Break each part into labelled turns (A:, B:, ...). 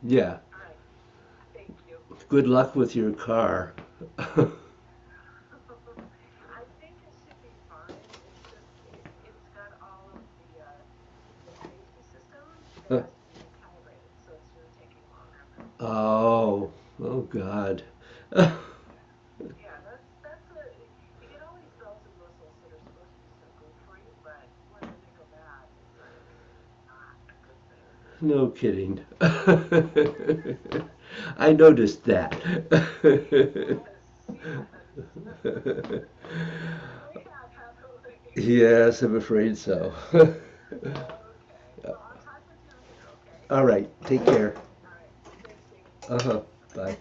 A: Yeah.
B: All right. Thank you.
A: Good luck with your car.
B: I think it should be fine. It's just it's got all of the safety systems. They has to be recalibrated, so it's just taking longer than
A: Oh,
B: expected.
A: oh God.
B: Yeah, that's a you get all these bells and whistles that are supposed to be so good for you, but when they go bad, it's not a good thing.
A: No kidding. I noticed that.
B: Yes, yes. We have, haven't we?
A: Yes, I'm afraid so.
B: Okay. Well, I'll talk with you later, okay?
A: All right, take care.
B: All right. Thanks, David.
A: Uh-huh.
B: Bye-bye.
A: Bye.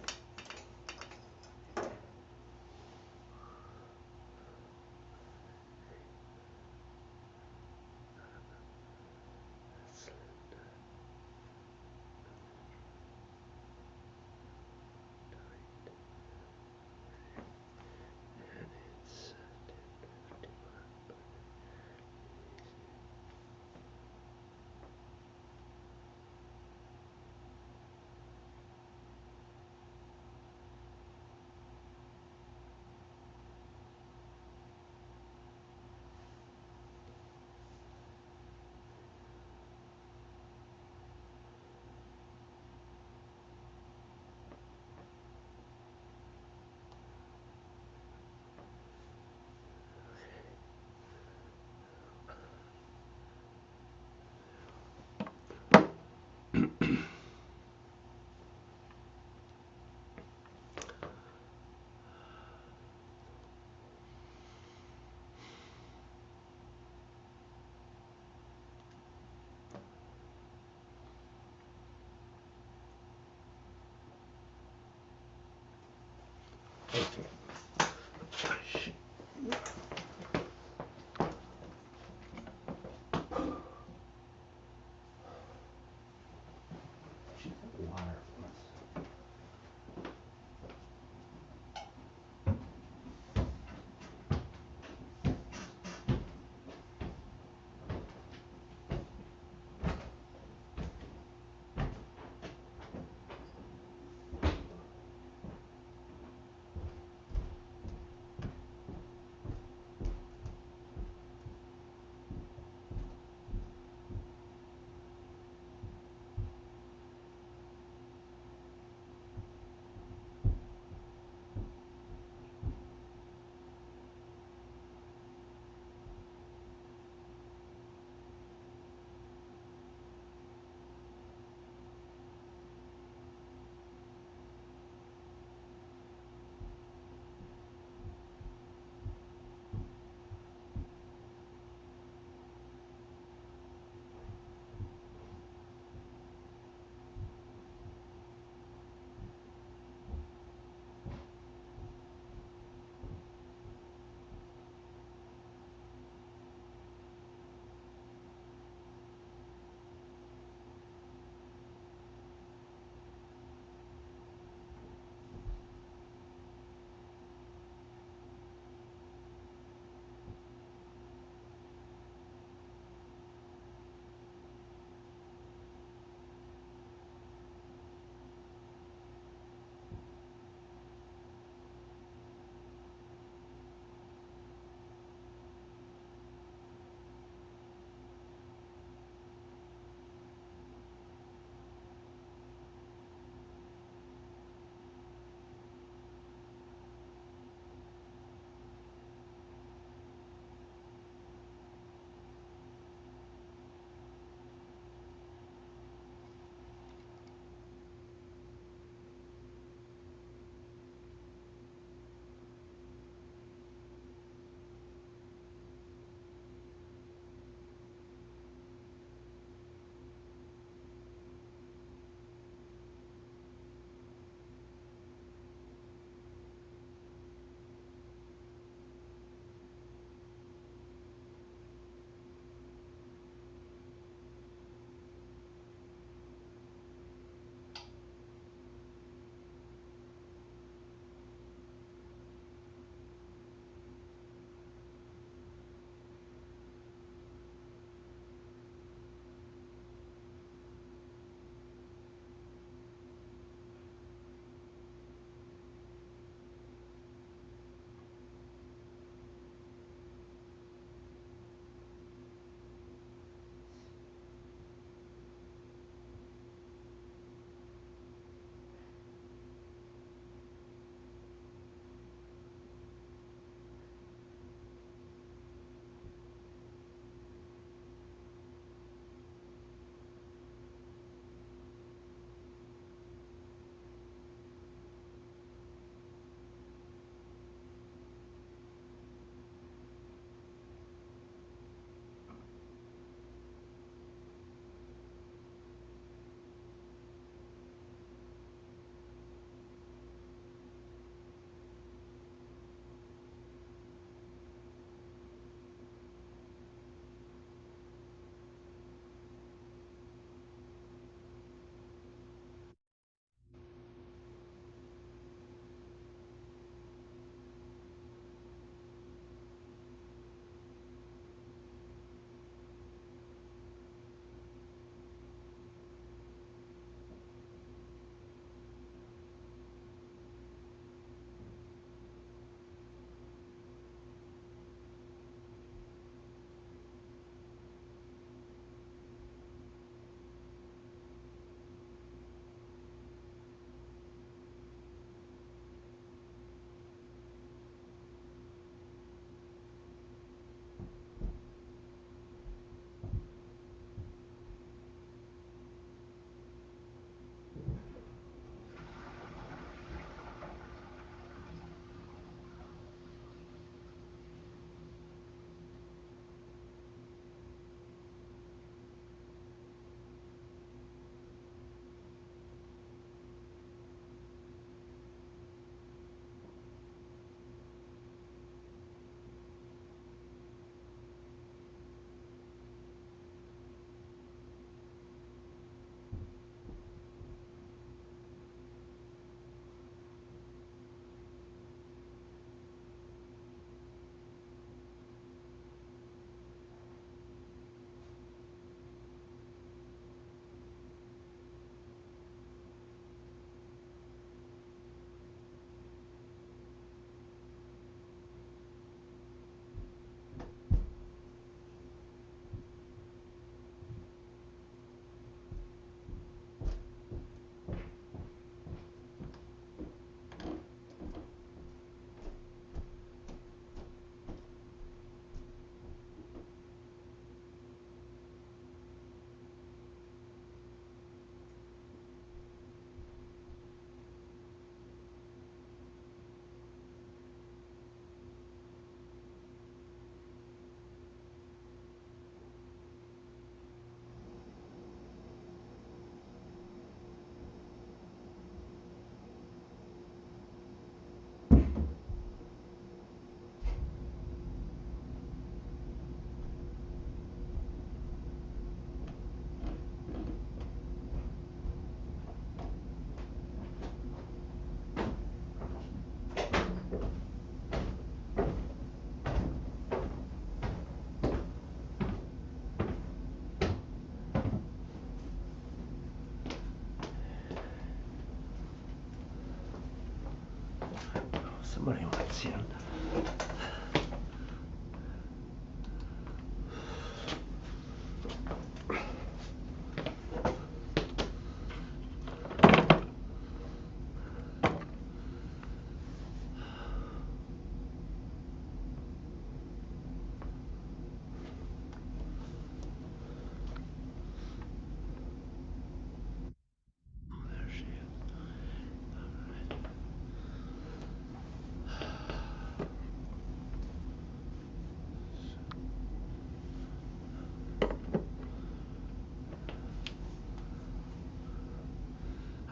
A: What do you want, Sam? There she is.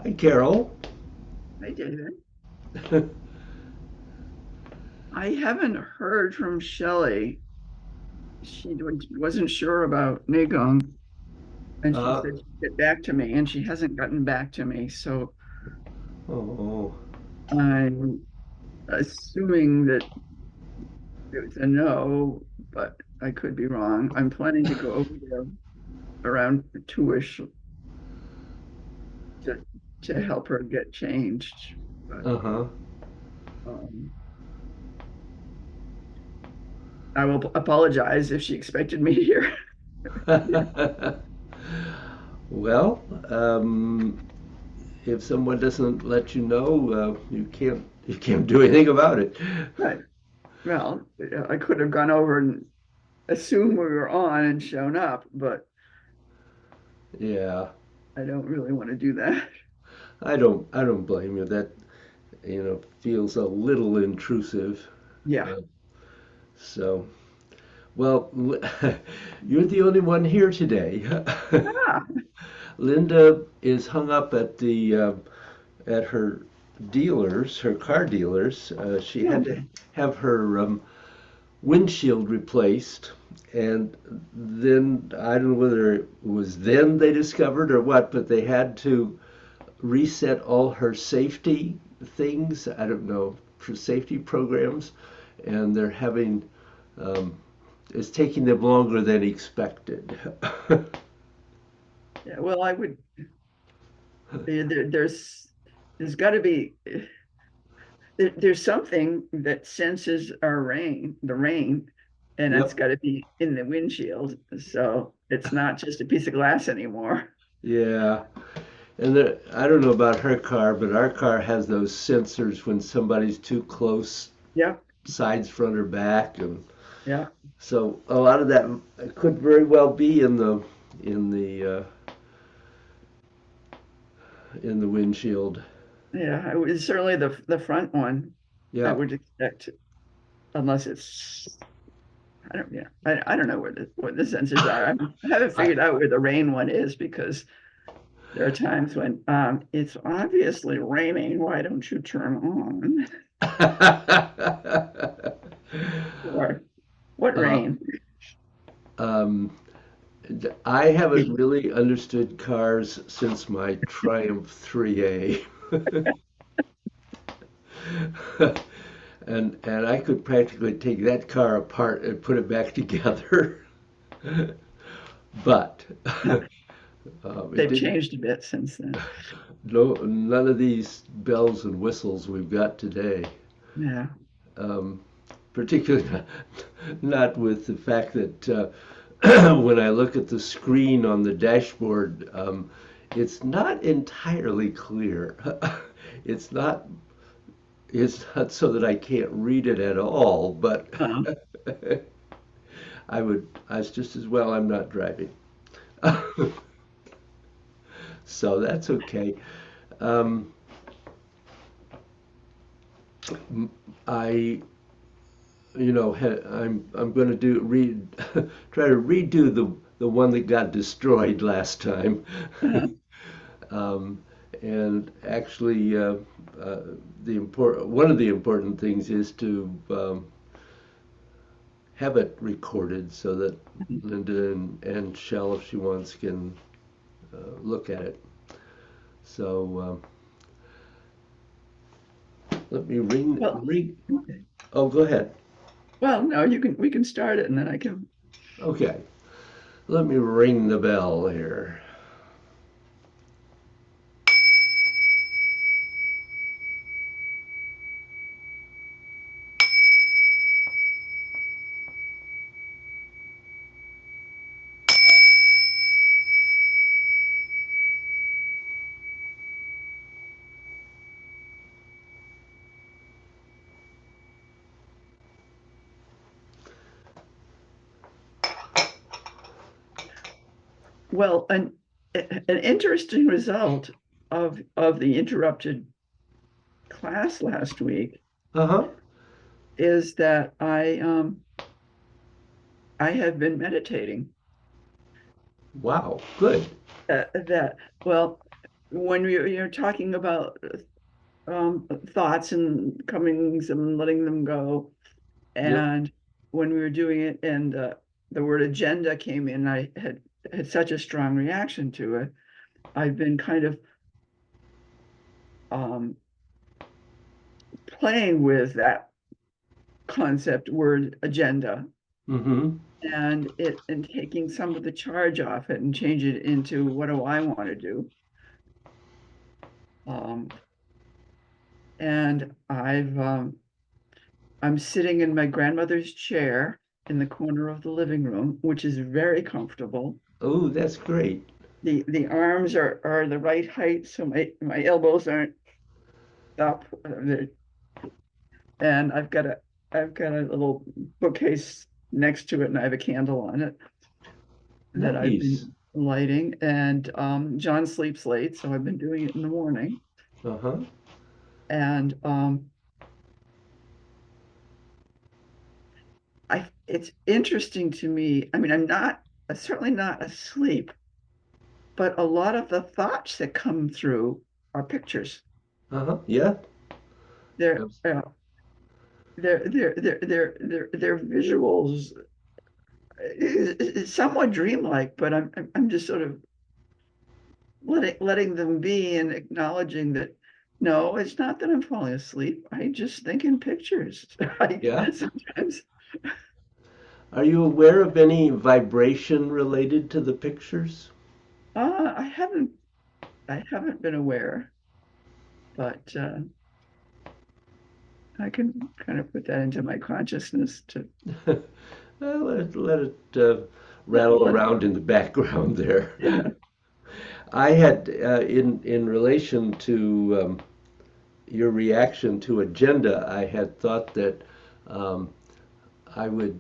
A: Hi, Carol.
C: Hi, David. I haven't heard from Shelley. She wasn't sure about Nigong, and she
A: Uh,
C: said she'd get back to me, and she hasn't gotten back to me. So
A: oh,
C: I'm assuming that it's a no, but I could be wrong. I'm planning to go over there around 2-ish to to help her get changed. But
A: uh-huh.
C: um, I will apologize if she expected me here.
A: Well, if someone doesn't let you know, you can't do anything about it.
C: Right. Well, I could have gone over and assumed we were on and shown up, but
A: Yeah,
C: I don't really want to do that.
A: I don't blame you. That feels a little intrusive.
C: Yeah.
A: Uh, so, well, you're the only one here today.
C: Ah,
A: Linda is hung up at her dealers, her car dealers. She had
C: no.
A: to have her windshield replaced, and then I don't know whether it was then they discovered or what, but they had to reset all her safety things. I don't know, for safety programs, and they're having um, it's taking them longer than expected.
C: Yeah, well, I would, there's got to be, there's something that senses our rain, the rain, and that's
A: Yep.
C: got to be in the windshield. So it's not just a piece of glass anymore.
A: Yeah. And I don't know about her car, but our car has those sensors when somebody's too close,
C: Yeah,
A: sides, front, or back, and
C: yeah,
A: so a lot of that could very well be in the windshield.
C: yeah. I would certainly the front one. I
A: Yeah.
C: would expect, unless it's yeah, I don't know what the sensors are. I haven't
A: I,
C: figured out where the rain one is because there are times when it's obviously raining. Why don't you turn on? Or what
A: uh,
C: rain?
A: um, I haven't really understood cars since my Triumph 3A. And I could practically take that car apart and put it back together. But it
C: They've
A: didn't.
C: changed a bit since then.
A: No, none of these bells and whistles we've got today.
C: Yeah.
A: Um, Particularly not with the fact that when I look at the screen on the dashboard, it's not entirely clear. It's not. It's not so that I can't read it at all, but
C: Uh,
A: I just as well I'm not driving. So that's okay. Um, I, I'm going to try to redo the one that got destroyed last time.
C: uh,
A: Um, and actually, one of the important things is to have it recorded so that Linda and Shell, if she wants, can look at it. So let me
C: well,
A: ring. Oh, go ahead.
C: well, no, we can start it and then I can.
A: Okay, let me ring the bell here.
C: well, an interesting result of the interrupted class last week
A: Uh-huh.
C: is that I have been meditating.
A: Wow, good.
C: That well, when you're talking about thoughts and comings and letting them go,
A: Yep.
C: and when we were doing it, and the word agenda came in, I had such a strong reaction to it. I've been kind of um, playing with that concept word agenda
A: Mm-hmm.
C: and taking some of the charge off it and change it into what do I want to do. Um, and I'm sitting in my grandmother's chair in the corner of the living room, which is very comfortable.
A: Oh, that's great.
C: The arms are the right height, so my elbows aren't up. And I've got a little bookcase next to it, and I have a candle on it that I've
A: Nice.
C: been lighting. And John sleeps late, so I've been doing it in the morning.
A: Uh-huh.
C: And I it's interesting to me. I mean, I'm certainly not asleep, but a lot of the thoughts that come through are pictures.
A: Uh-huh. Yeah.
C: They're
A: Abs-
C: uh, they're visuals. It's somewhat dreamlike, but I'm just sort of letting them be and acknowledging that no, it's not that I'm falling asleep. I just think in pictures. I
A: Yeah.
C: sometimes
A: Are you aware of any vibration related to the pictures?
C: uh, I haven't I haven't been aware, but I can kind of put that into my consciousness to
A: Well, let it
C: let,
A: rattle
C: let
A: around in the background there.
C: yeah.
A: I had, in relation to your reaction to agenda, I had thought that um, I would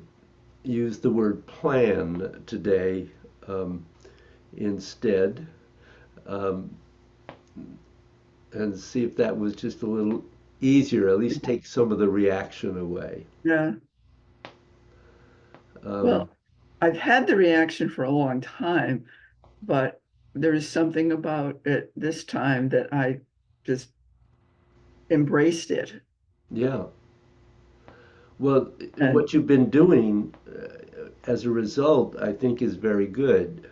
A: use the word plan today um, instead, um, and see if that was just a little easier, at least take some of the reaction away.
C: Yeah.
A: Um,
C: Well, I've had the reaction for a long time, but there is something about it this time that I just embraced it.
A: yeah. Well,
C: And
A: what you've been doing as a result, I think, is very good.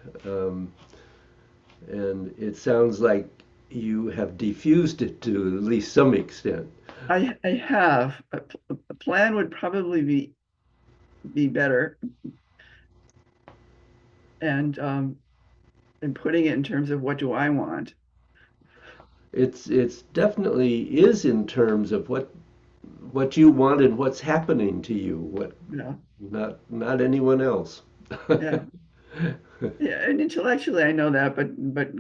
A: And it sounds like you have diffused it to at least some extent.
C: I have a plan would probably be better, and and putting it in terms of what do I want.
A: It's definitely is in terms of what you want and what's happening to you, what
C: Yeah,
A: not anyone else.
C: yeah, yeah. And intellectually, I know that, but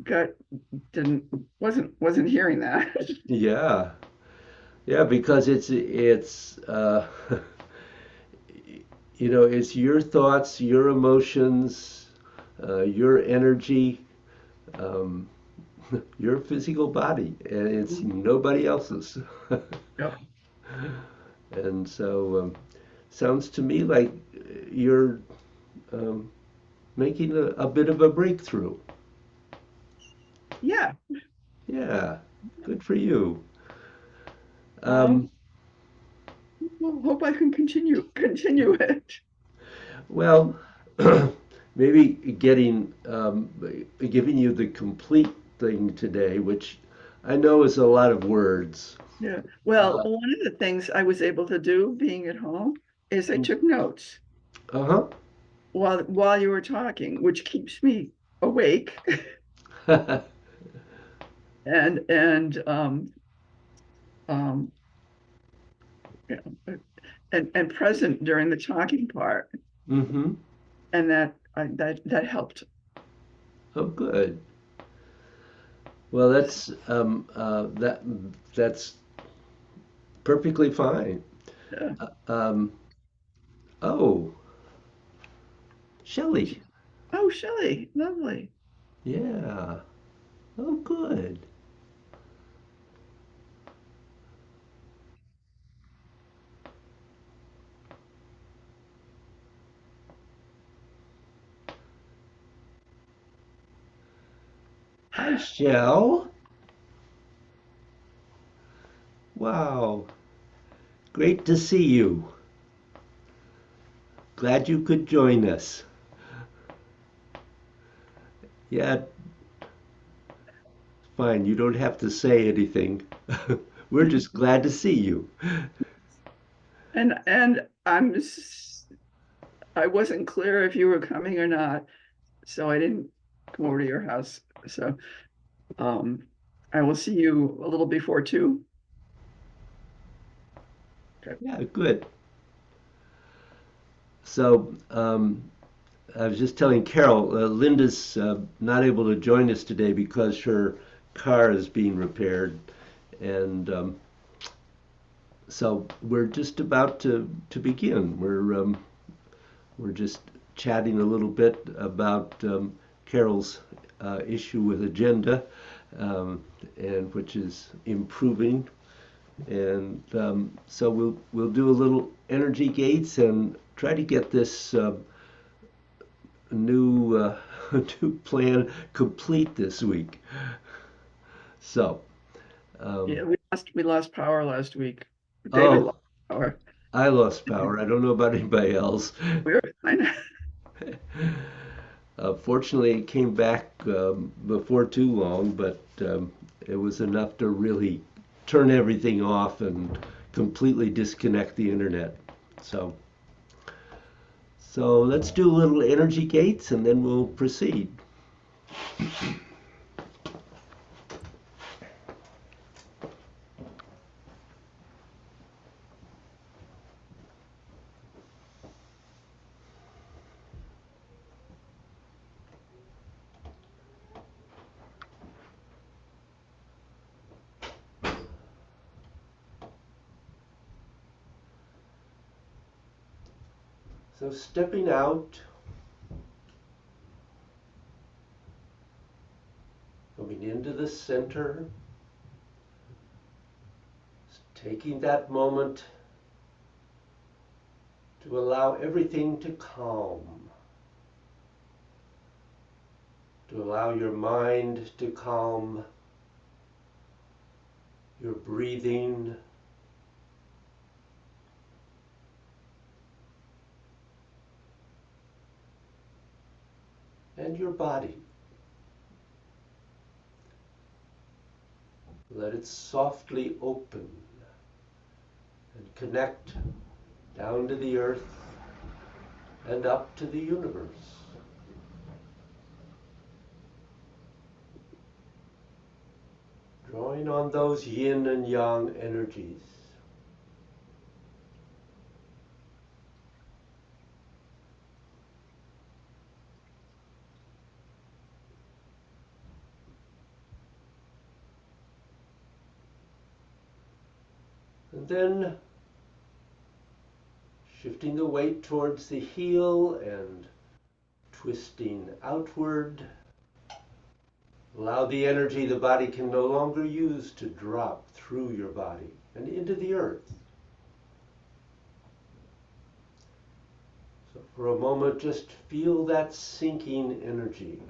C: gut didn't wasn't hearing that.
A: Yeah, yeah, because it's it's your thoughts, your emotions, your energy, um, your physical body, and it's nobody else's.
C: Yeah,
A: And so, sounds to me like you're um, making a bit of a breakthrough.
C: yeah.
A: Yeah, good for you.
C: Well,
A: Um,
C: well, hope I can continue it.
A: well, maybe giving you the complete thing today, which I know is a lot of words.
C: Yeah. Well,
A: Uh,
C: one of the things I was able to do being at home is I took notes
A: uh-huh.
C: while you were talking, which keeps me awake and um you know, and present during the talking part,
A: Mm-hmm.
C: and that helped.
A: Oh, good. Well, that's perfectly fine.
C: Yeah.
A: Um, oh, Shelley.
C: Oh, Shelley, lovely.
A: Yeah. Oh, good. Hi, Shell. Wow. Great to see you. Glad you could join us. Yeah, fine. You don't have to say anything. We're just glad to see you.
C: And I wasn't clear if you were coming or not, so I didn't come over to your house. So um I will see you a little before 2. Okay.
A: Yeah, good. So, I was just telling Carol, Linda's not able to join us today because her car is being repaired. And so we're just about to begin. We're just chatting a little bit about Carol's issue with agenda, um, and which is improving. And so we'll do a little energy gates and try to get this new new plan complete this week. So, um,
C: Yeah, we lost power last week. David
A: oh,
C: lost power.
A: I lost power. I don't know about anybody else.
C: We were fine.
A: Fortunately, it came back before too long, but it was enough to really turn everything off and completely disconnect the internet. So, so let's do a little energy gates and then we'll proceed. So, stepping out, coming into the center, taking that moment to allow everything to calm, to allow your mind to calm, your breathing, and your body. Let it softly open and connect down to the earth and up to the universe. Drawing on those yin and yang energies. And then shifting the weight towards the heel and twisting outward. Allow the energy the body can no longer use to drop through your body and into the earth. So for a moment, just feel that sinking energy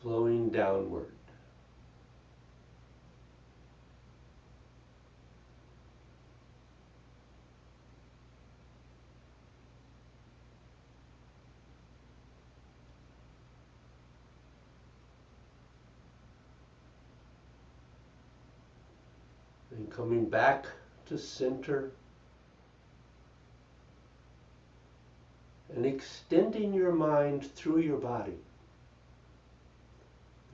A: flowing downward. And coming back to center and extending your mind through your body,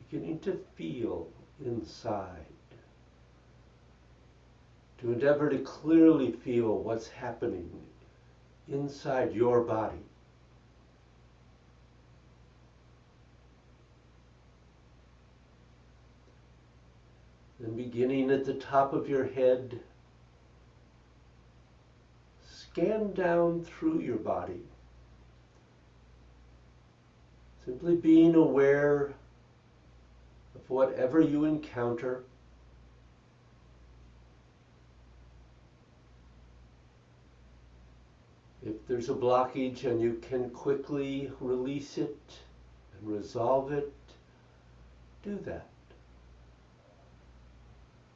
A: beginning to feel inside, to endeavor to clearly feel what's happening inside your body. Then beginning at the top of your head, scan down through your body, Simply being aware of whatever you encounter. If there's a blockage and you can quickly release it and resolve it, do that.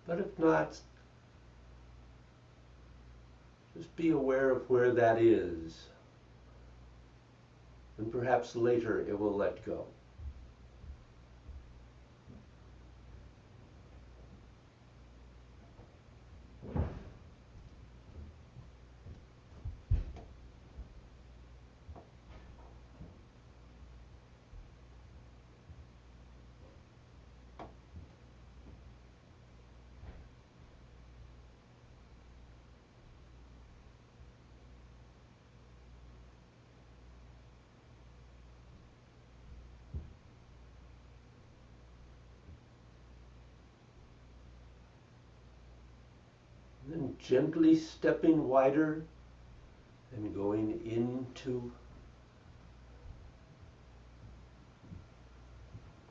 A: But if not, just be aware of where that is. And perhaps later it will let go. And then gently stepping wider and going into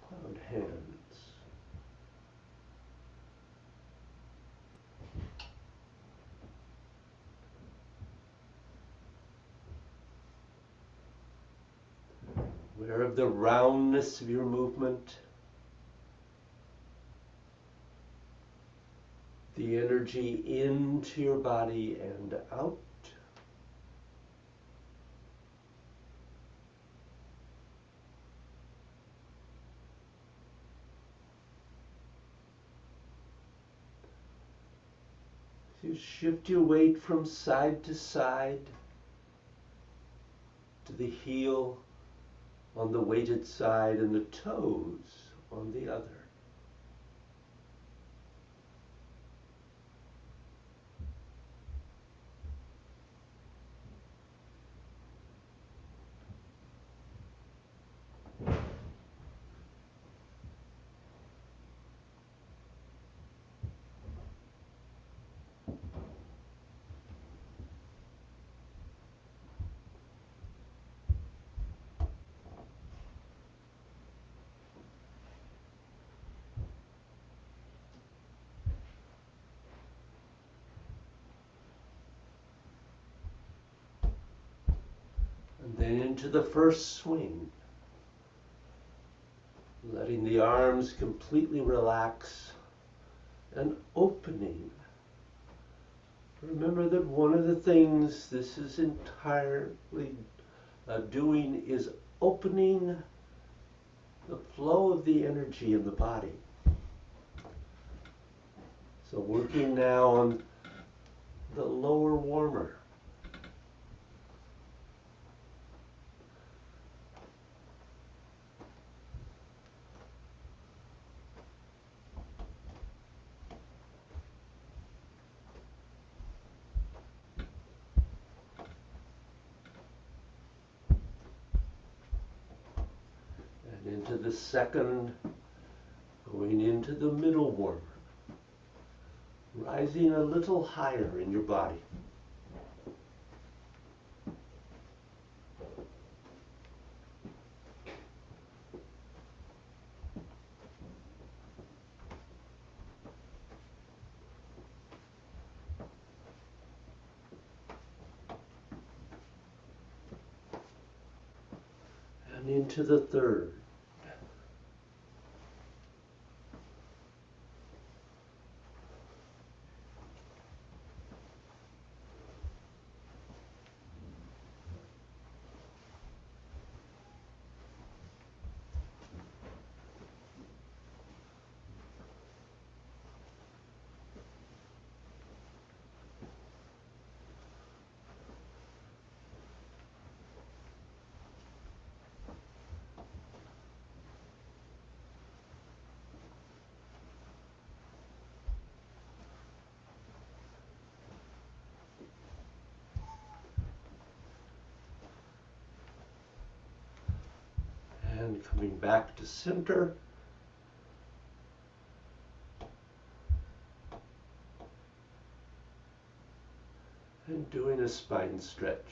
A: cloud hands. Aware of the roundness of your movement, the energy into your body and out. You shift your weight from side to the heel on the weighted side and the toes on the other. And then into the first swing, letting the arms completely relax and opening. Remember that one of the things this is entirely doing is opening the flow of the energy in the body. So working now on the lower warmer. And into the second, going into the middle warmer. Rising a little higher in your body. And into the third. And coming back to center. And doing a spine stretch.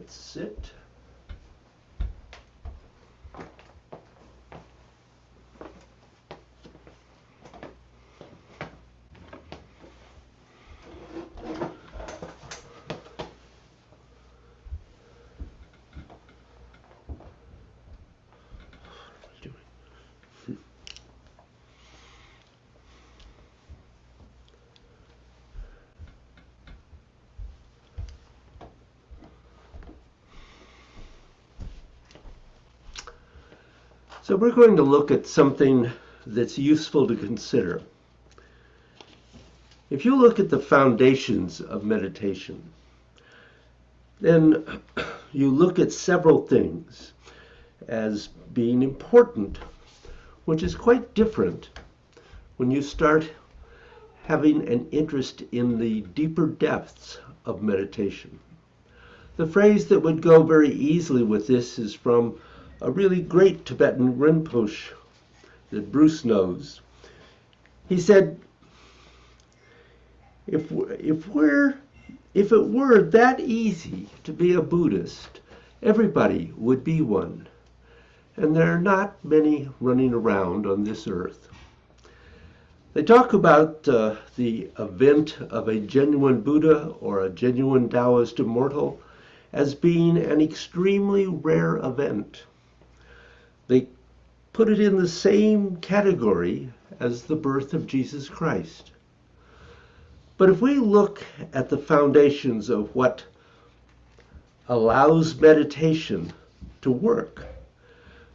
A: Let's sit. So we're going to look at something that's useful to consider. If you look at the foundations of meditation, then you look at several things as being important, which is quite different when you start having an interest in the deeper depths of meditation. The phrase that would go very easily with this is from a really great Tibetan Rinpoche that Bruce knows. He said, if it were that easy to be a Buddhist, everybody would be one. And there are not many running around on this earth. They talk about the event of a genuine Buddha or a genuine Taoist immortal as being an extremely rare event. They put it in the same category as the birth of Jesus Christ. But if we look at the foundations of what allows meditation to work,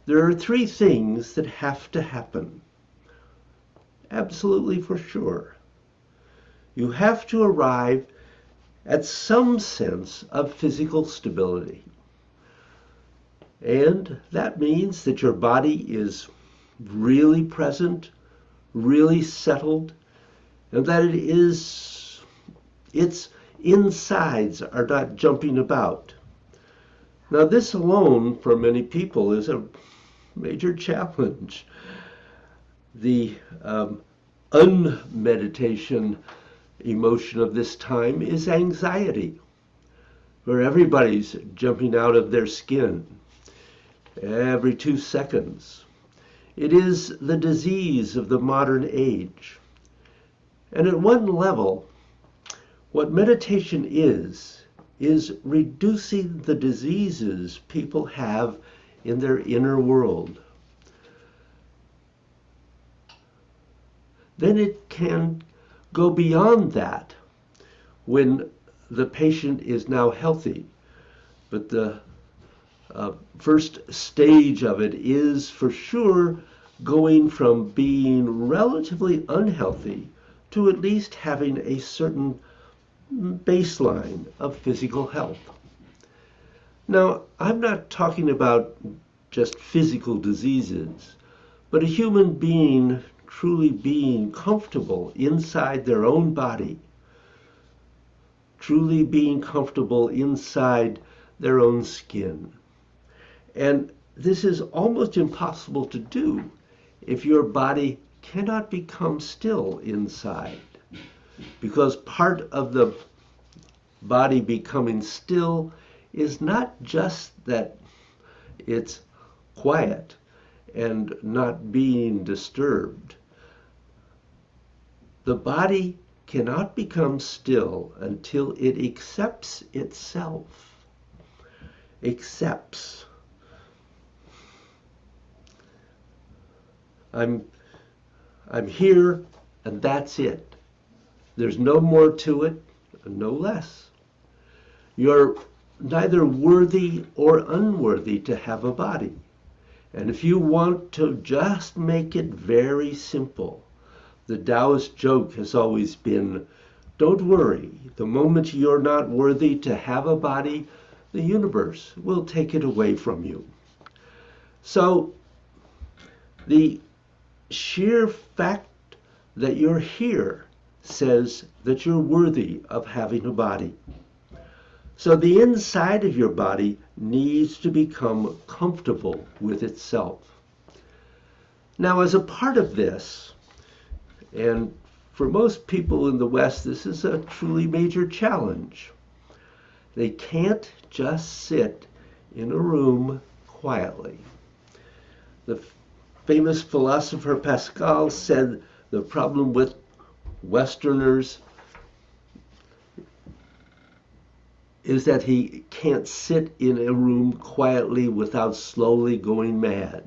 A: there are three things that have to happen. Absolutely for sure. You have to arrive at some sense of physical stability. And that means that your body is really present, really settled, and that its insides are not jumping about. Now, this alone, for many people, is a major challenge. The unmeditation emotion of this time is anxiety, where everybody's jumping out of their skin every 2 seconds. It is the disease of the modern age. And at one level, what meditation is reducing the diseases people have in their inner world. Then it can go beyond that when the patient is now healthy. But the first stage of it is for sure going from being relatively unhealthy to at least having a certain baseline of physical health. Now, I'm not talking about just physical diseases, but a human being truly being comfortable inside their own body, truly being comfortable inside their own skin. And this is almost impossible to do if your body cannot become still inside, because part of the body becoming still is not just that it's quiet and not being disturbed. The body cannot become still until it accepts itself. Accepts. I'm here, and that's it. There's no more to it, and no less. You're neither worthy or unworthy to have a body. And if you want to just make it very simple, the Taoist joke has always been, don't worry, the moment you're not worthy to have a body, the universe will take it away from you. So the sheer fact that you're here says that you're worthy of having a body. So the inside of your body needs to become comfortable with itself. Now, as a part of this, and for most people in the West, this is a truly major challenge. They can't just sit in a room quietly. The famous philosopher Pascal said the problem with Westerners is that he can't sit in a room quietly without slowly going mad.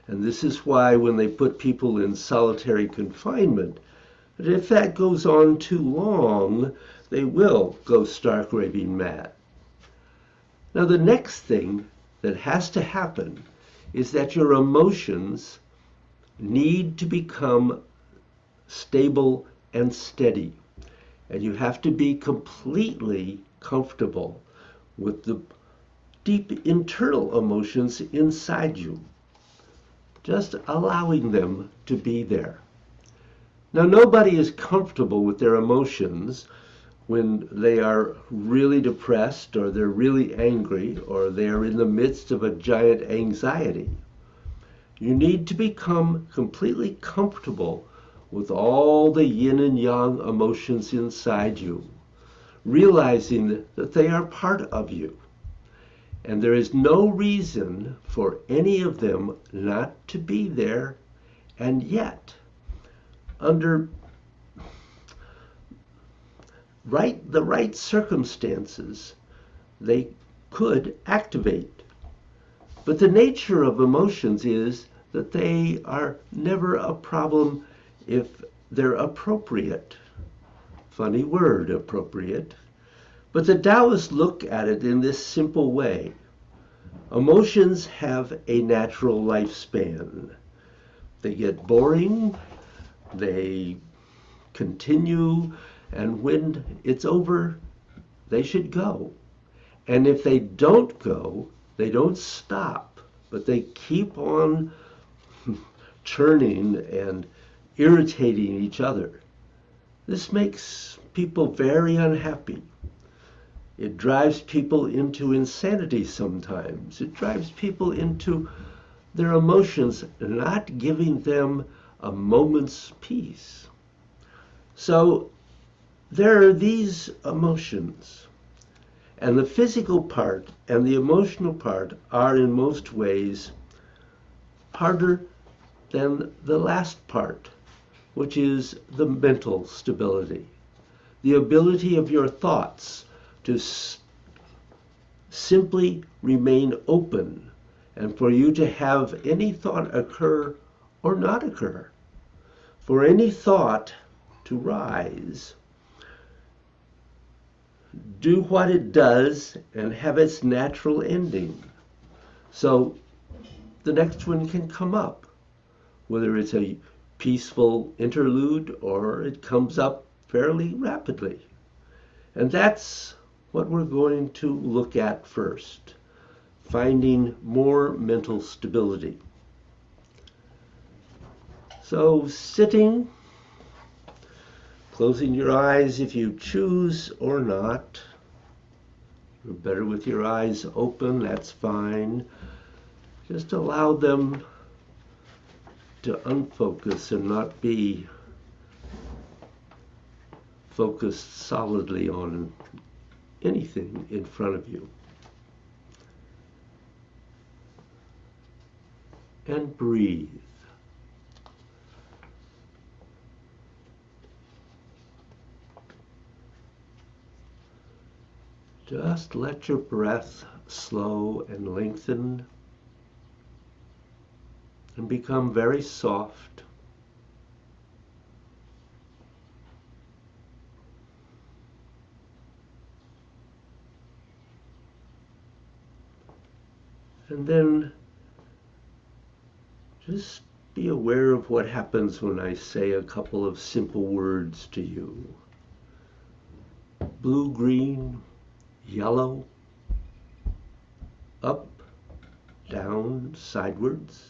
A: And this is why when they put people in solitary confinement, if that goes on too long, they will go stark raving mad. Now, the next thing that has to happen is that your emotions need to become stable and steady. And you have to be completely comfortable with the deep internal emotions inside you, just allowing them to be there. Now, nobody is comfortable with their emotions when they are really depressed or they're really angry or they're in the midst of a giant anxiety. You need to become completely comfortable with all the yin and yang emotions inside you, realizing that they are part of you. And there is no reason for any of them not to be there, and yet, under the right circumstances, they could activate. But the nature of emotions is that they are never a problem if they're appropriate. Funny word, appropriate. But the Taoists look at it in this simple way. Emotions have a natural lifespan. They get boring, they continue, and when it's over, they should go. And if they don't go, they don't stop, but they keep on churning and irritating each other. This makes people very unhappy. It drives people into insanity sometimes. It drives people into their emotions not giving them a moment's peace. So there are these emotions. And the physical part and the emotional part are in most ways harder than the last part, which is the mental stability. The ability of your thoughts to simply remain open and for you to have any thought occur or not occur. For any thought to rise, do what it does and have its natural ending. So the next one can come up, whether it's a peaceful interlude or it comes up fairly rapidly. And that's what we're going to look at first, finding more mental stability. So sitting, closing your eyes if you choose or not. You're better with your eyes open, that's fine. Just allow them to unfocus and not be focused solidly on anything in front of you. And breathe. Just let your breath slow and lengthen and become very soft. And then just be aware of what happens when I say a couple of simple words to you. Blue, green, yellow, up, down, sidewards.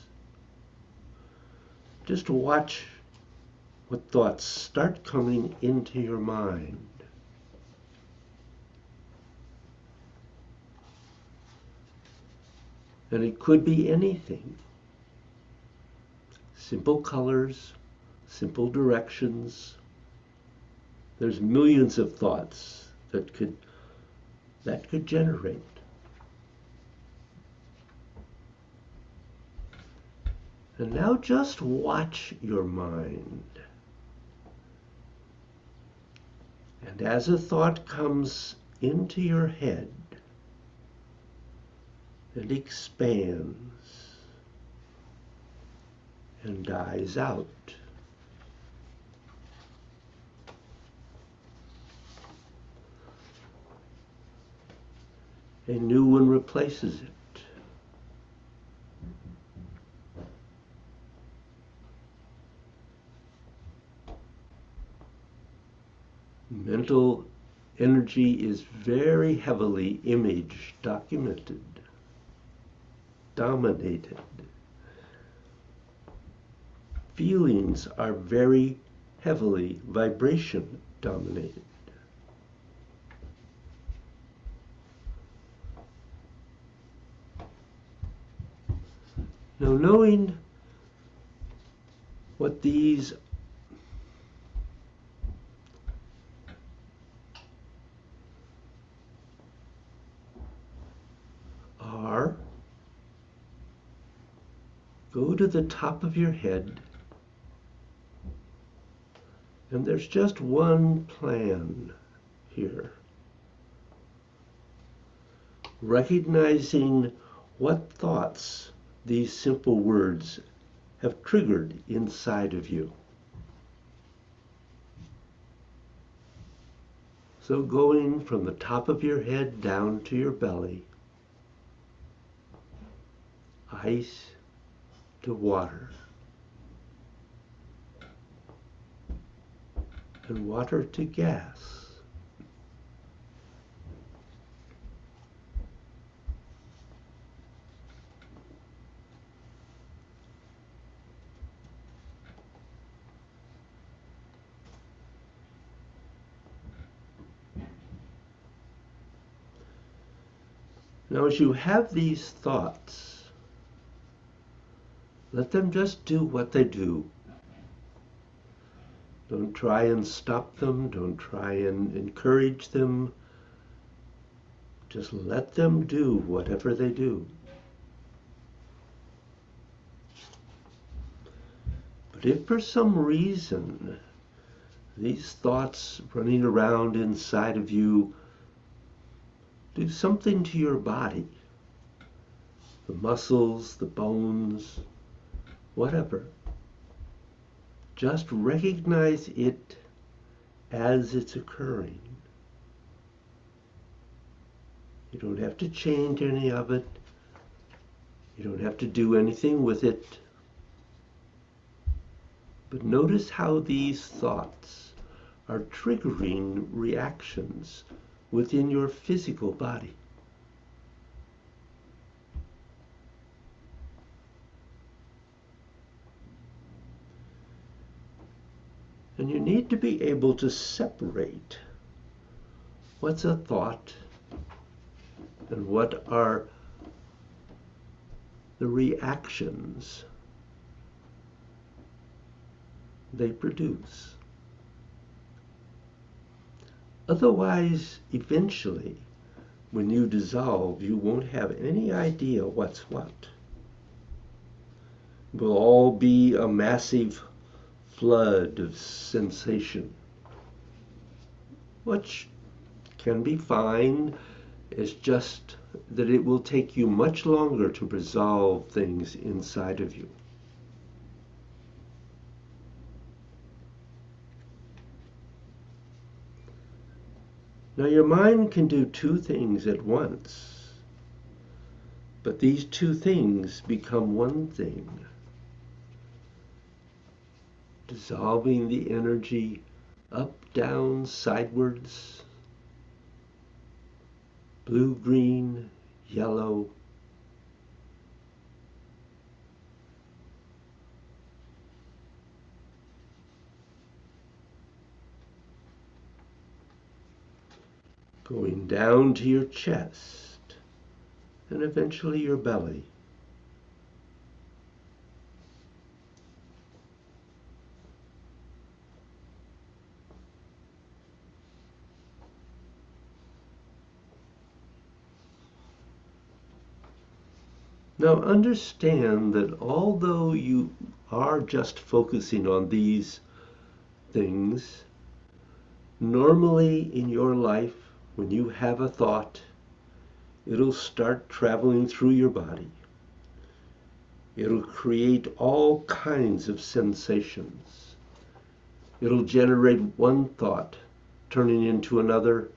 A: Just watch what thoughts start coming into your mind. And it could be anything. Simple colors, simple directions. There's millions of thoughts that could that could generate. And now just watch your mind. And as a thought comes into your head, it expands and dies out. A new one replaces it. Mental energy is very heavily image documented, dominated. Feelings are very heavily vibration dominated. Now, knowing what these are, go to the top of your head, and there's just one plan here. Recognizing what thoughts these simple words have triggered inside of you. So going from the top of your head down to your belly, ice to water, and water to gas. Now, as you have these thoughts, let them just do what they do. Don't try and stop them. Don't try and encourage them. Just let them do whatever they do. But if for some reason these thoughts running around inside of you do something to your body, the muscles, the bones, whatever, just recognize it as it's occurring. You don't have to change any of it. You don't have to do anything with it. But notice how these thoughts are triggering reactions within your physical body. And you need to be able to separate what's a thought and what are the reactions they produce. Otherwise, eventually, when you dissolve, you won't have any idea what's what. It will all be a massive flood of sensation, which can be fine. It's just that it will take you much longer to resolve things inside of you. Now, your mind can do two things at once, but these two things become one thing. Dissolving the energy up, down, sidewards, blue, green, yellow. Going down to your chest and eventually your belly. Now understand that although you are just focusing on these things, normally in your life, when you have a thought, it'll start traveling through your body. It'll create all kinds of sensations. It'll generate one thought, turning into another,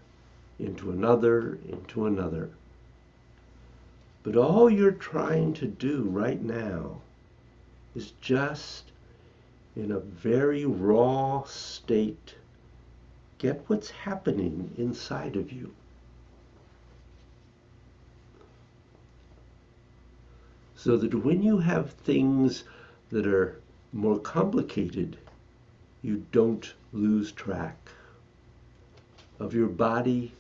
A: into another, into another. But all you're trying to do right now is just in a very raw state, get what's happening inside of you. So that when you have things that are more complicated, you don't lose track of your body,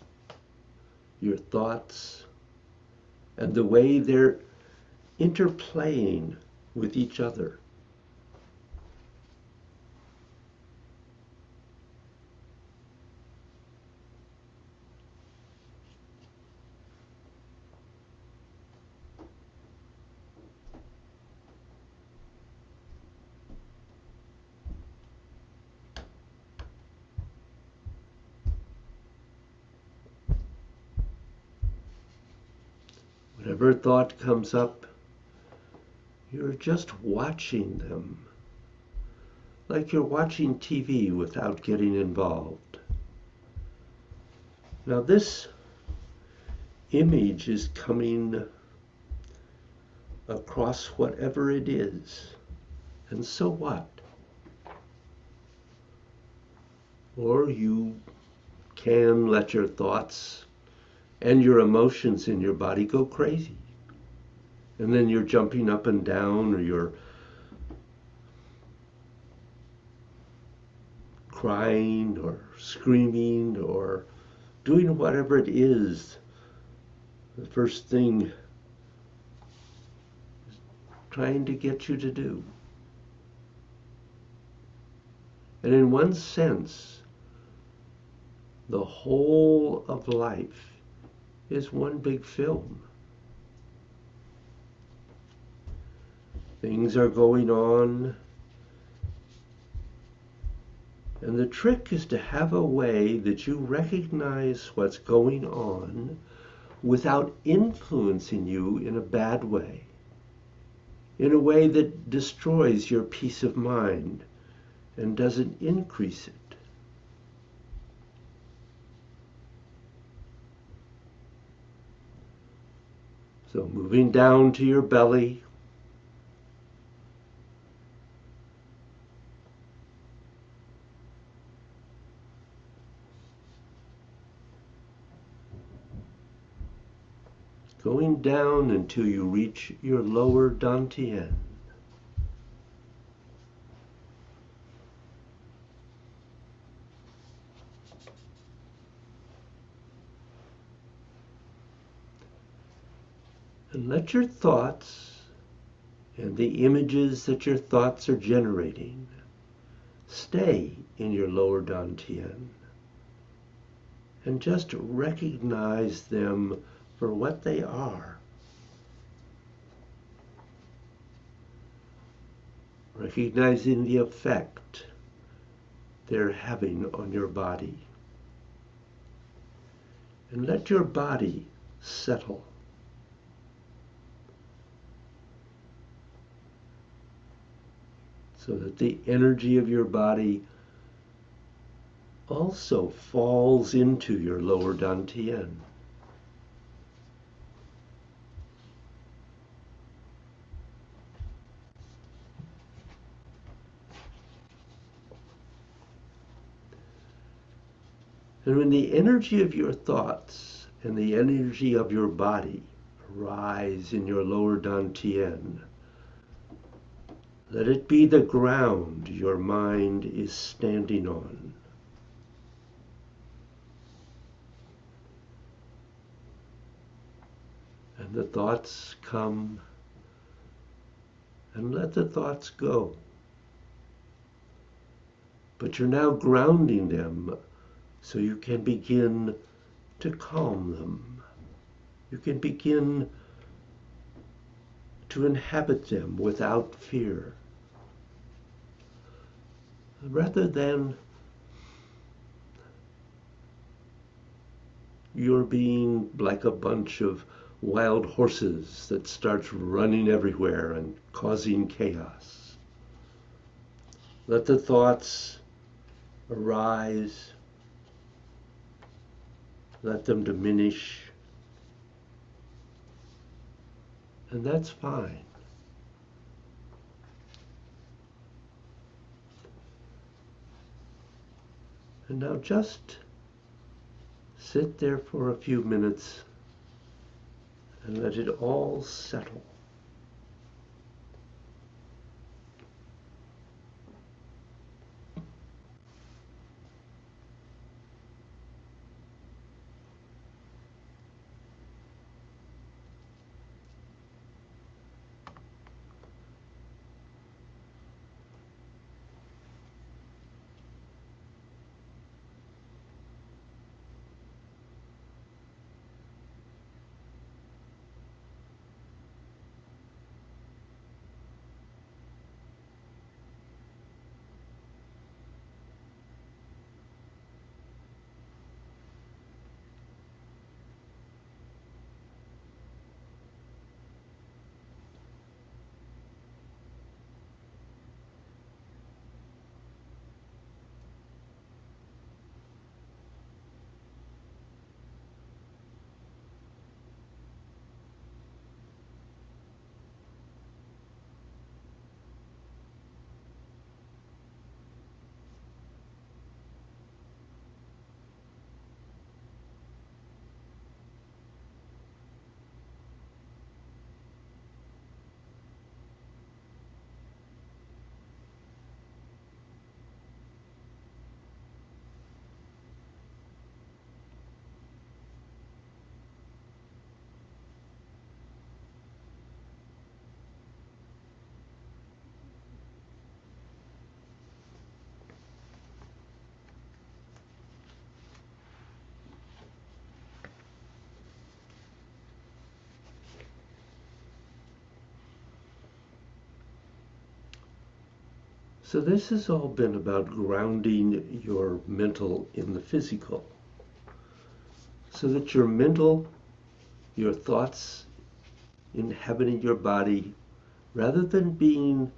A: your thoughts, and the way they're interplaying with each other. Whatever thought comes up, you're just watching them, like you're watching TV without getting involved. Now this image is coming across whatever it is, and so what? Or you can let your thoughts and your emotions in your body go crazy. And then you're jumping up and down, or you're crying or screaming or doing whatever it is. The first thing is trying to get you to do. And in one sense, the whole of life is one big film. Things are going on, and the trick is to have a way that you recognize what's going on without influencing you in a bad way, in a way that destroys your peace of mind and doesn't increase it. So moving down to your belly, going down until you reach your lower dantian. And let your thoughts and the images that your thoughts are generating stay in your lower dantian. And just recognize them for what they are. Recognizing the effect they're having on your body. And let your body settle. So that the energy of your body also falls into your lower dantian. And when the energy of your thoughts and the energy of your body rise in your lower dantian, let it be the ground your mind is standing on. And the thoughts come, and let the thoughts go. But you're now grounding them so you can begin to calm them. You can begin to inhabit them without fear, rather than you're being like a bunch of wild horses that starts running everywhere and causing chaos. Let the thoughts arise, let them diminish, and that's fine. And now just sit there for a few minutes and let it all settle. So this has all been about grounding your mental in the physical, so that your mental, your thoughts inhabiting your body, rather than being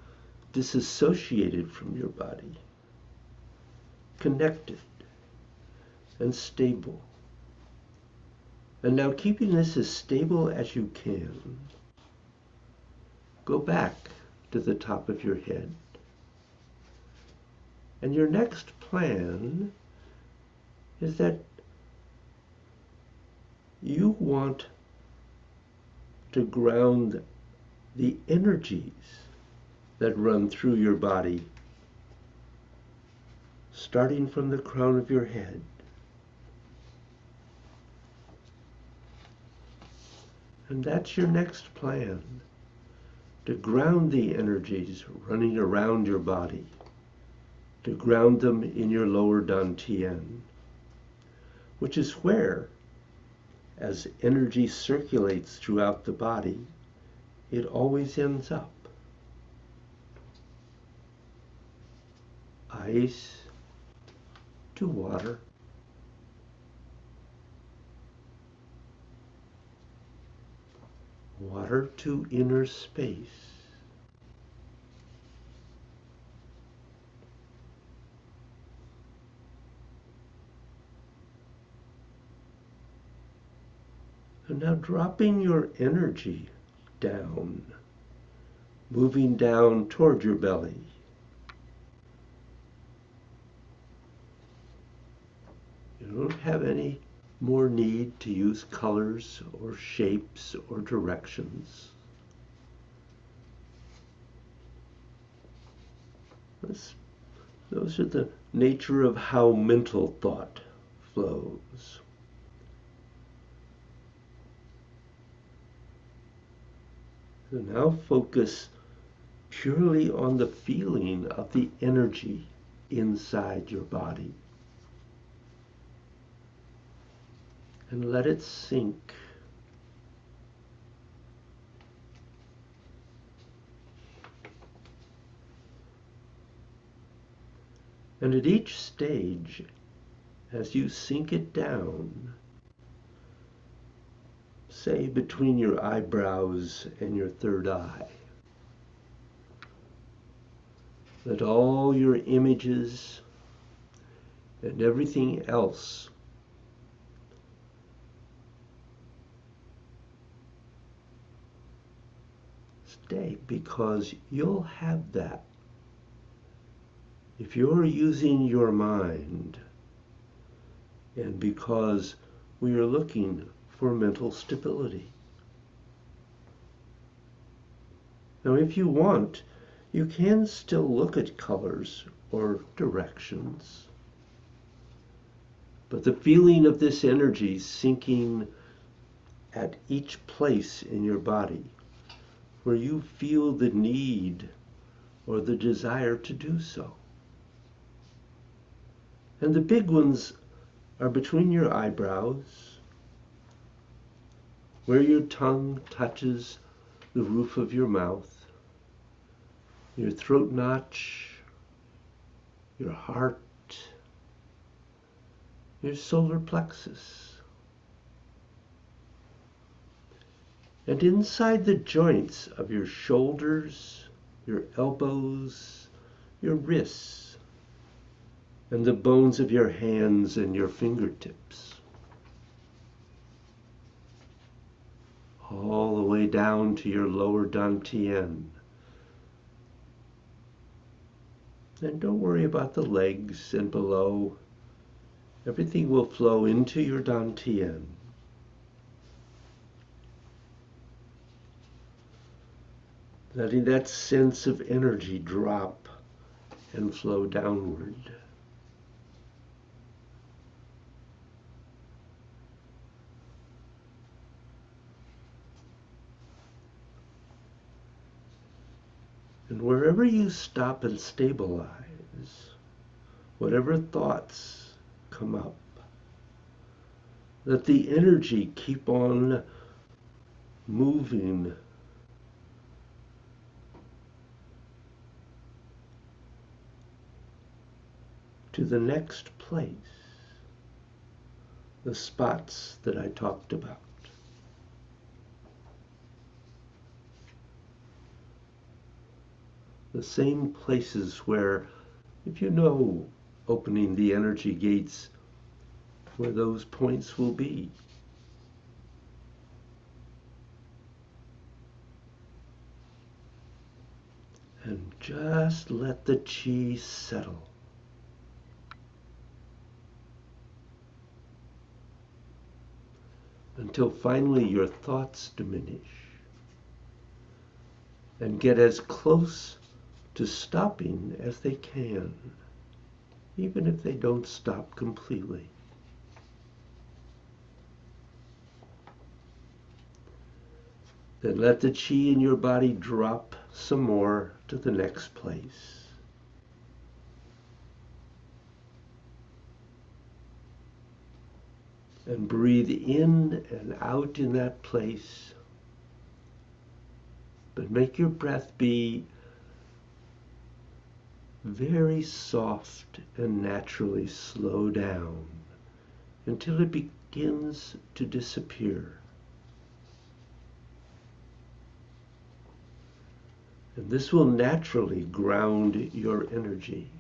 A: disassociated from your body, connected and stable. And now, keeping this as stable as you can, go back to the top of your head. And your next plan is that you want to ground the energies that run through your body, starting from the crown of your head. And that's your next plan, to ground the energies running around your body, to ground them in your lower dantian, which is where, as energy circulates throughout the body, it always ends up. Ice to water, water to inner space. And now dropping your energy down, moving down toward your belly. You don't have any more need to use colors or shapes or directions. Those are the nature of how mental thought flows. So now focus purely on the feeling of the energy inside your body. And let it sink. And at each stage, as you sink it down, say between your eyebrows and your third eye, let all your images and everything else stay, because you'll have that. If you're using your mind, and because we are looking for mental stability. Now, if you want, you can still look at colors or directions, but the feeling of this energy sinking at each place in your body where you feel the need or the desire to do so. And the big ones are between your eyebrows, where your tongue touches the roof of your mouth, your throat notch, your heart, your solar plexus. And inside the joints of your shoulders, your elbows, your wrists, and the bones of your hands and your fingertips. All the way down to your lower dantian. And don't worry about the legs and below. Everything will flow into your dantian. Letting that sense of energy drop and flow downward. And wherever you stop and stabilize, whatever thoughts come up, let the energy keep on moving to the next place, the spots that I talked about. The same places where, if you know opening the energy gates, where those points will be. And just let the chi settle. Until finally your thoughts diminish and get as close to stopping as they can, even if they don't stop completely. Then let the chi in your body drop some more to the next place. And breathe in and out in that place. But make your breath be very soft and naturally slow down until it begins to disappear. And this will naturally ground your energy.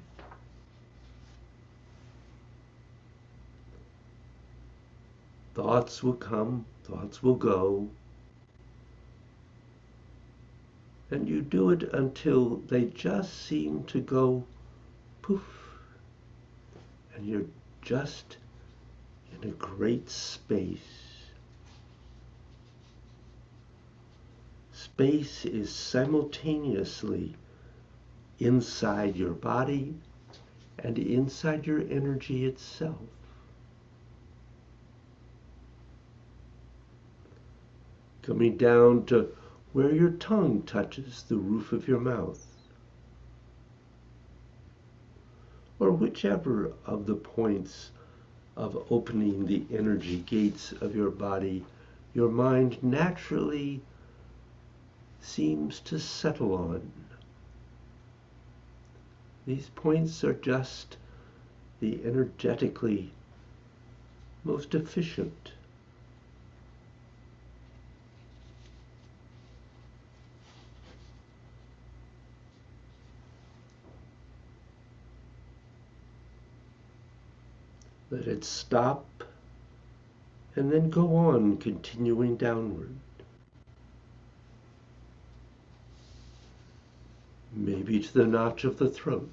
A: Thoughts will come, thoughts will go, and you do it until they just seem to go poof, and you're just in a great space. Space is simultaneously inside your body and inside your energy itself. Coming down to where your tongue touches the roof of your mouth, or whichever of the points of opening the energy gates of your body your mind naturally seems to settle on. These points are just the energetically most efficient. Let it stop and then go on, continuing downward. Maybe to the notch of the throat.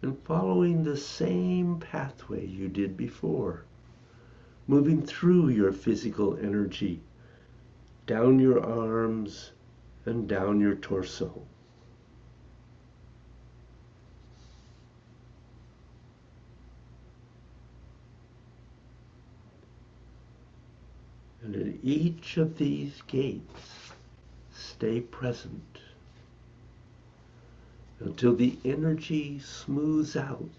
A: And following the same pathway you did before, moving through your physical energy, down your arms and down your torso. And at each of these gates, stay present until the energy smooths out,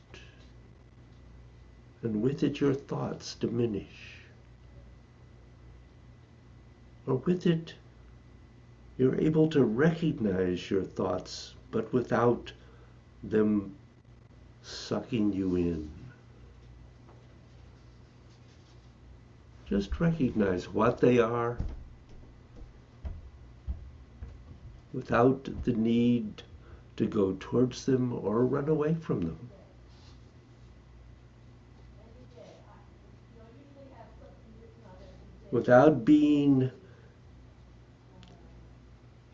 A: and with it your thoughts diminish. Or with it, you're able to recognize your thoughts, but without them sucking you in. Just recognize what they are without the need to go towards them or run away from them. Without being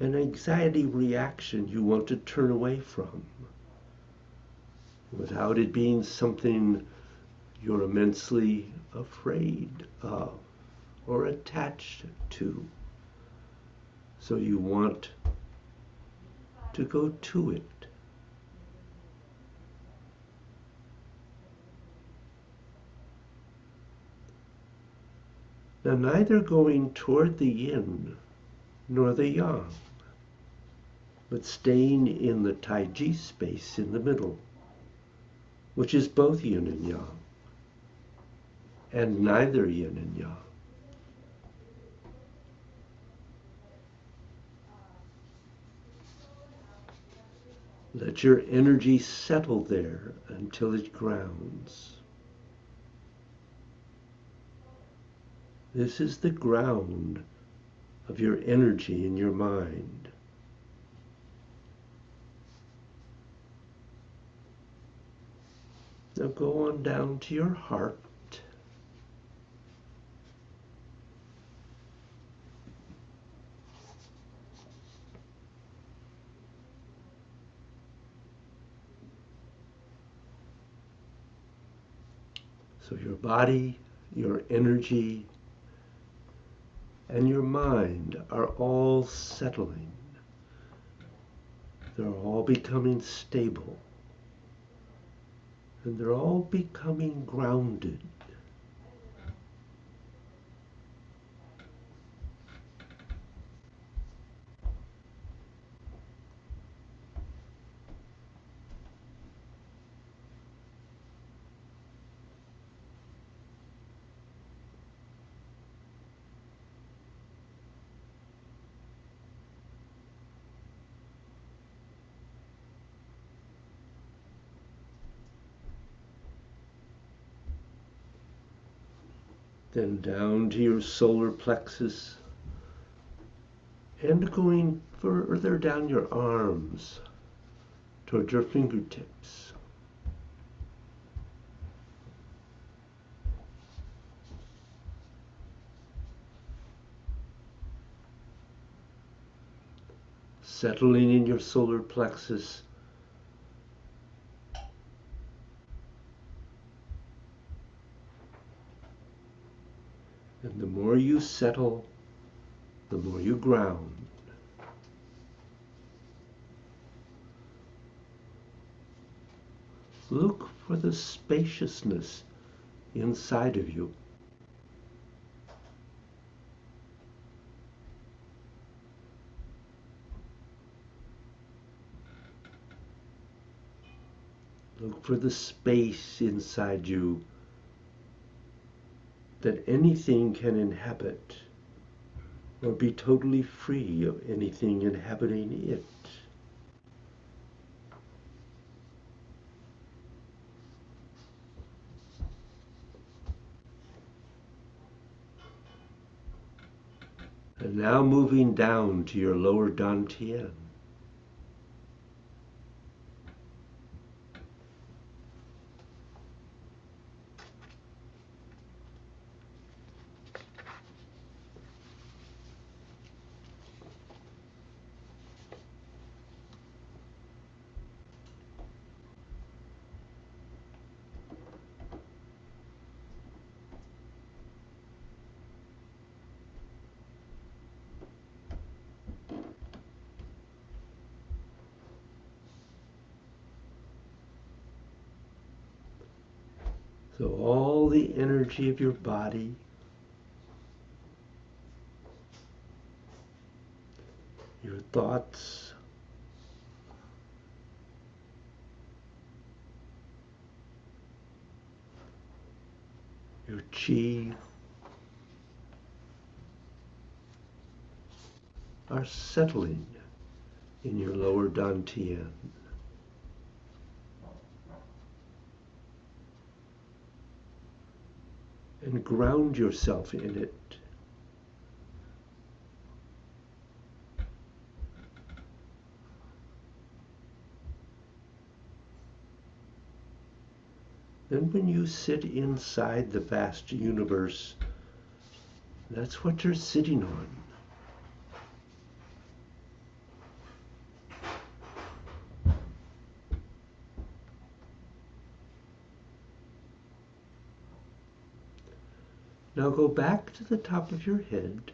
A: an anxiety reaction you want to turn away from. Without it being something you're immensely afraid of or attached to. So you want to go to it. Now, neither going toward the yin nor the yang, but staying in the Taiji space in the middle, which is both yin and yang, and neither yin and yang. Let your energy settle there until it grounds. This is the ground of your energy in your mind. Now go on down to your heart. So your body, your energy, and your mind are all settling. They're all becoming stable. And they're all becoming grounded. Then down to your solar plexus, and going further down your arms toward your fingertips. Settling in your solar plexus. And the more you settle, the more you ground. Look for the spaciousness inside of you. Look for the space inside you that anything can inhabit or be totally free of anything inhabiting it. And now moving down to your lower dantian. So all the energy of your body, your thoughts, your chi are settling in your lower dantian. And ground yourself in it. Then when you sit inside the vast universe, that's what you're sitting on. Now go back to the top of your head.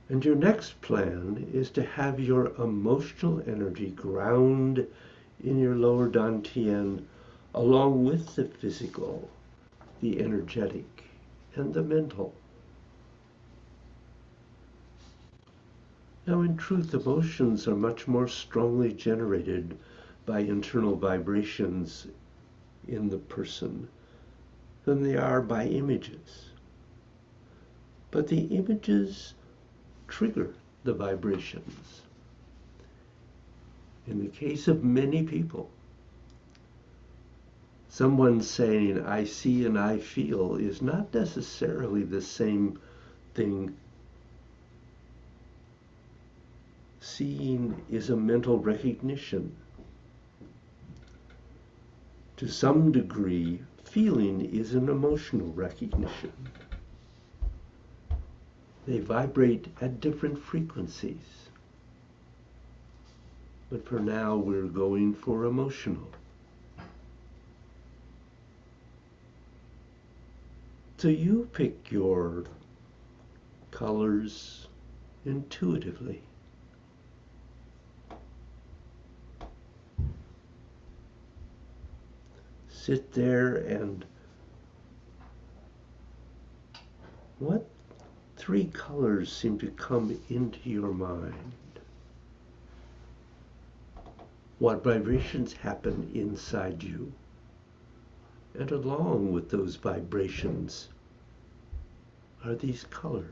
A: And your next plan is to have your emotional energy ground in your lower dantian along with the physical, the energetic, and the mental. Now, in truth, emotions are much more strongly generated by internal vibrations in the person than they are by images. But the images trigger the vibrations. In the case of many people, someone saying, "I see and I feel," is not necessarily the same thing. Seeing is a mental recognition. To some degree, feeling is an emotional recognition. They vibrate at different frequencies. But for now, we're going for emotional. So you pick your colors intuitively. Sit there and what three colors seem to come into your mind? What vibrations happen inside you? And along with those vibrations are these colors.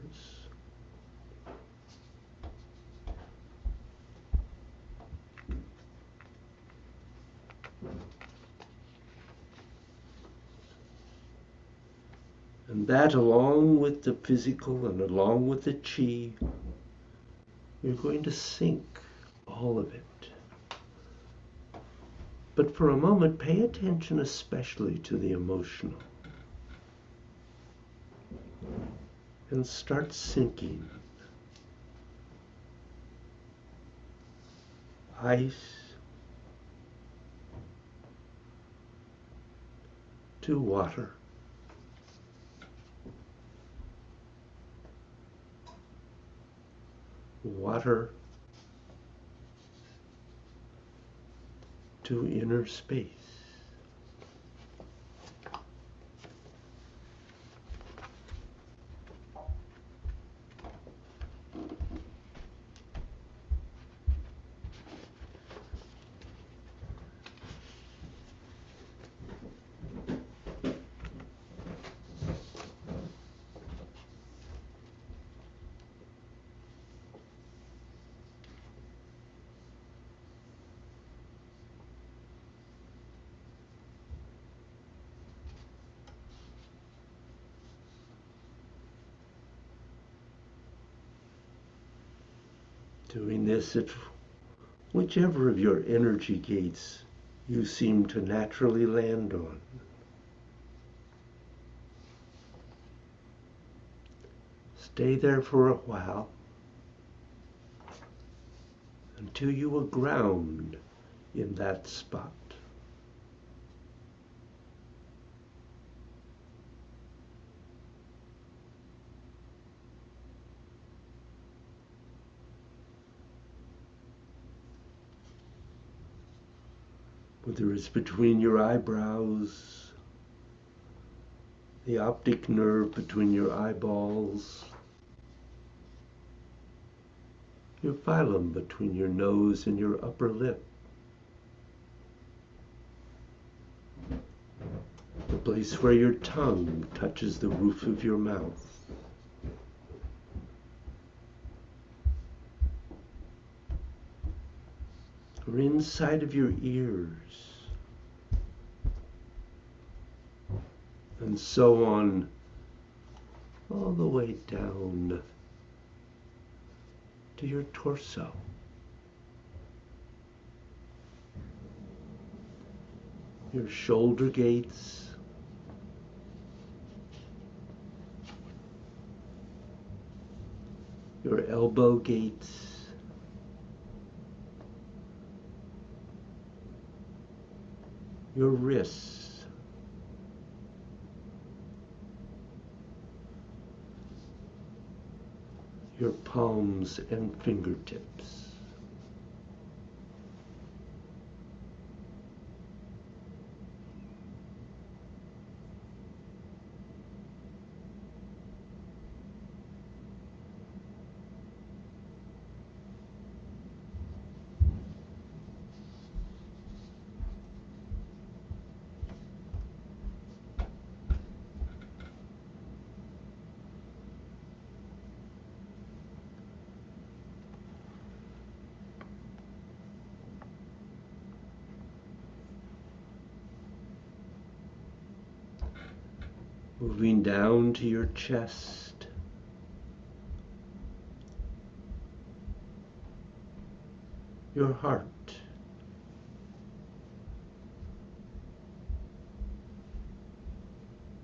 A: And that, along with the physical and along with the chi, you're going to sync all of it. But for a moment, pay attention especially to the emotional. And start syncing. Ice to water. Water to inner space. Doing this at whichever of your energy gates you seem to naturally land on. Stay there for a while until you are ground in that spot. Whether it's between your eyebrows, the optic nerve between your eyeballs, your phylum between your nose and your upper lip, the place where your tongue touches the roof of your mouth. Or inside of your ears, and so on, all the way down to your torso. Your shoulder gates, your elbow gates, your wrists, your palms and fingertips. Moving down to your chest, your heart,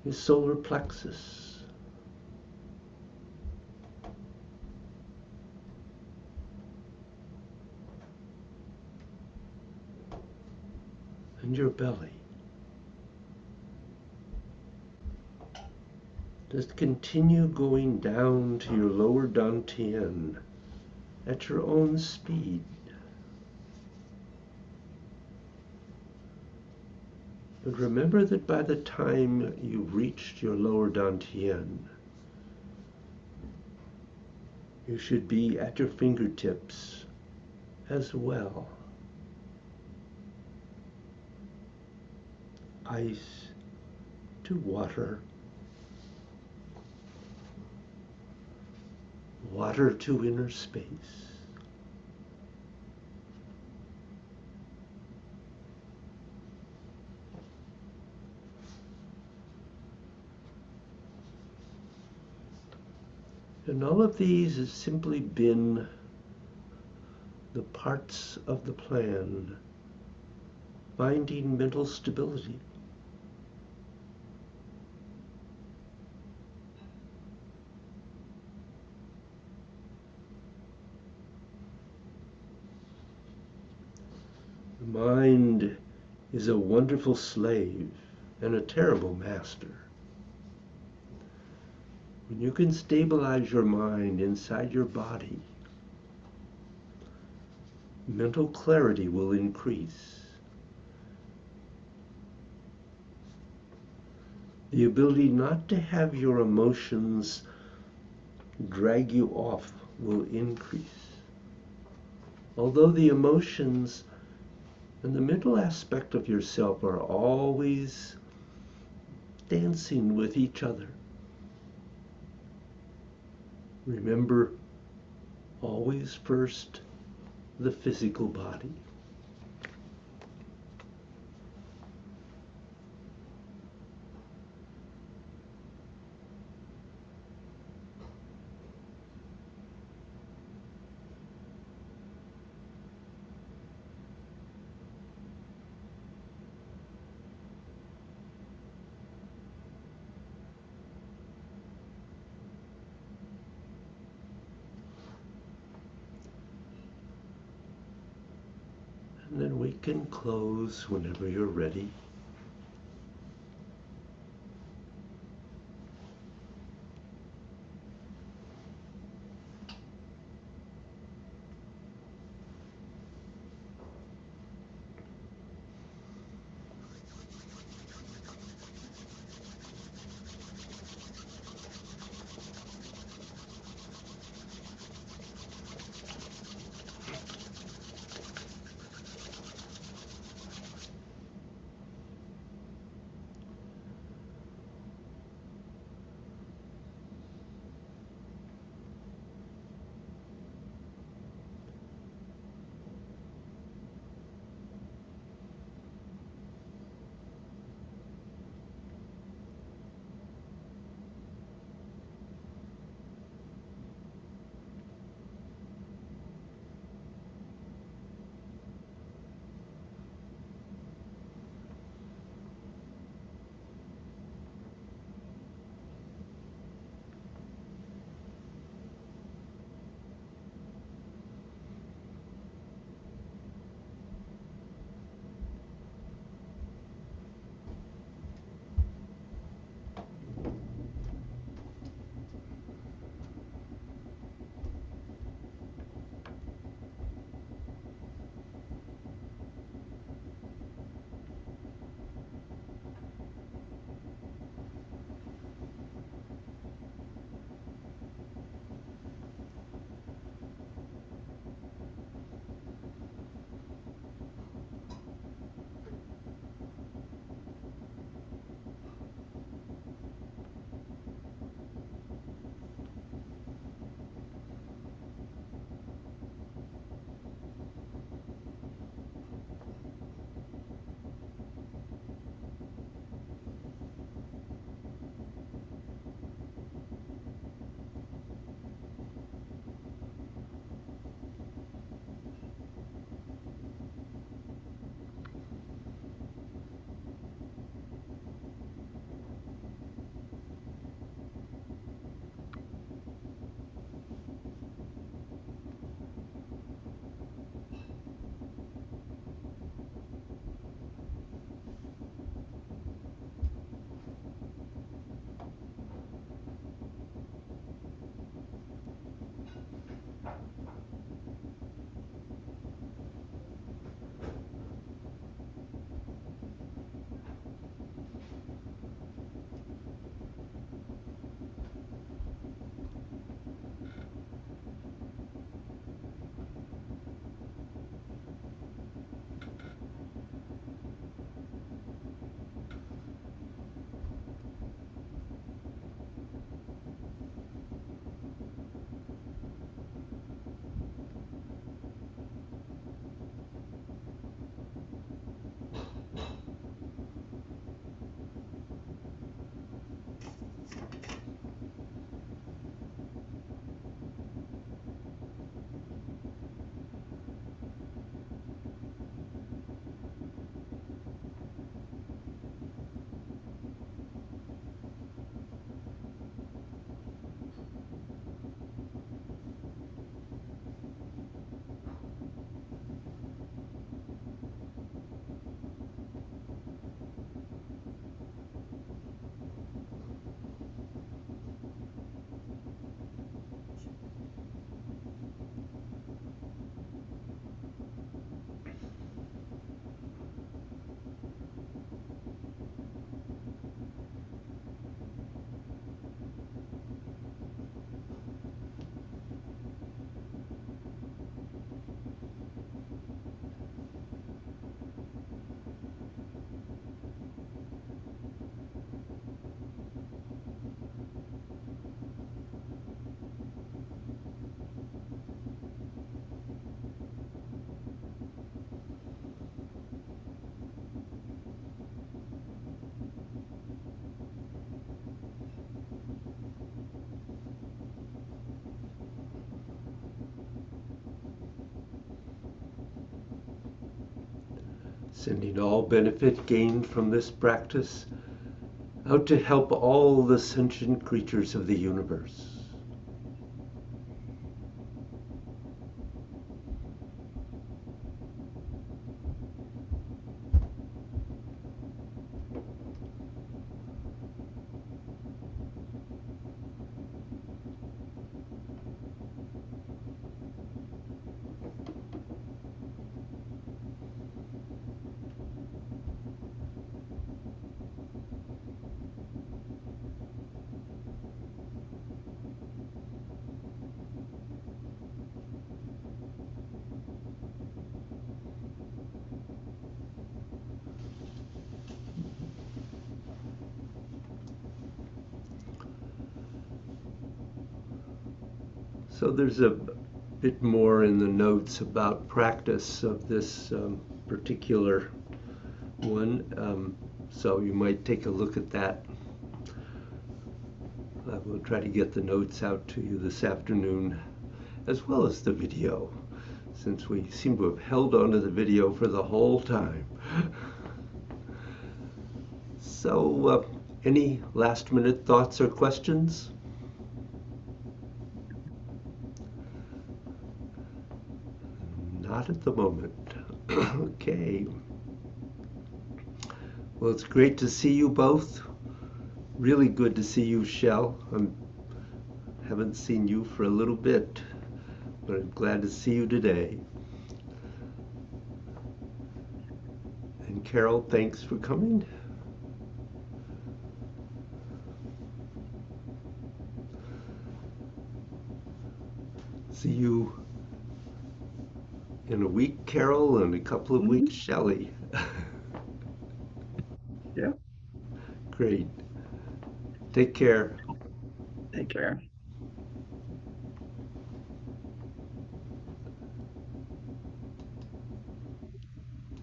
A: your solar plexus, and your belly. Just continue going down to your lower dantian at your own speed. But remember that by the time you've reached your lower dantian, you should be at your fingertips as well. Ice to water, water to inner space. And all of these has simply been the parts of the plan, finding mental stability. The mind is a wonderful slave and a terrible master. When you can stabilize your mind inside your body, mental clarity will increase. The ability not to have your emotions drag you off will increase. Although the emotions and the mental aspect of yourself are always dancing with each other. Remember, always first the physical body. And then we can close whenever you're ready. Sending all benefit gained from this practice out to help all the sentient creatures of the universe. So there's a bit more in the notes about practice of this particular one. So you might take a look at that. I will try to get the notes out to you this afternoon, as well as the video, since we seem to have held on to the video for the whole time. So, any last minute thoughts or questions? Not at the moment. Okay. Well, it's great to see you both. Really good to see you, Shell. I haven't seen you for a little bit, but I'm glad to see you today. And Carol, thanks for coming. See you in a week, Carol, and a couple of
C: Mhm.
A: weeks, Shelley.
C: Yeah,
A: Great. Take care.
C: take care.